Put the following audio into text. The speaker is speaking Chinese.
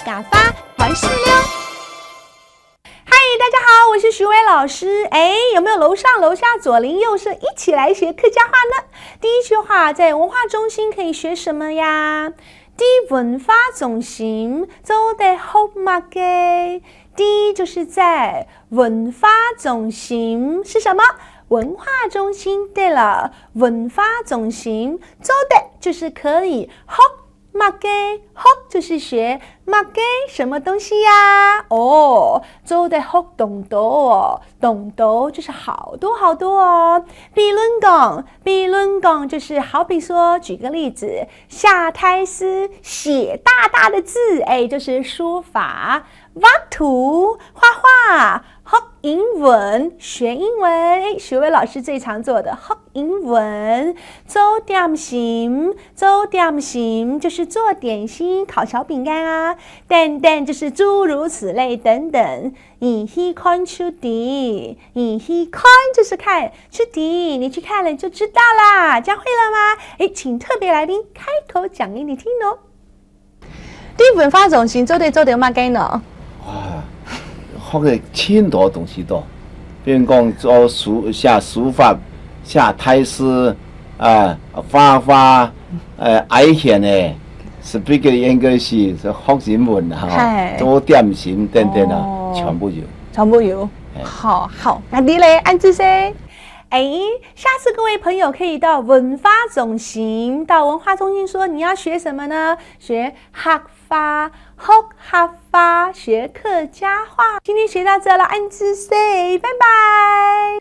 嘎发还是溜。嗨，大家好，我是徐伟老师。有没有楼上楼下左邻右舍一起来学客家话呢？第一句话在文化中心可以学什么呀？啲文化中心做得好嘛嘅？第一就是在文化中心是什么？文化中心。对了，文化中心做的就是可以学嘛嘅，学就是学嘛嘅什么东西呀？做的学懂多哦，懂多就是好多好多哦。比论讲就是好比说，举个例子，下胎诗写大大的字，就是书法。画图画画，学英文学英文，学伟老师最常做的学英文。做点心就是做点心，烤小饼干啊，等等就是诸如此类等等。你去看出题，你去看就是看出题，你去看了就知道啦，这样会了吗？请特别来宾开口讲给你听哦。啲文化中心做得乜嘅呢？学嘅千多东西多，比如讲做下书法、下太诗画画，爱现嘅，speak English 是学英文做点心等等全部有。好，那你嘞，安子噻。下次各位朋友可以到文化中心，说你要学什么呢？学客家话，学客家话。今天学到这了，安子噻，拜拜。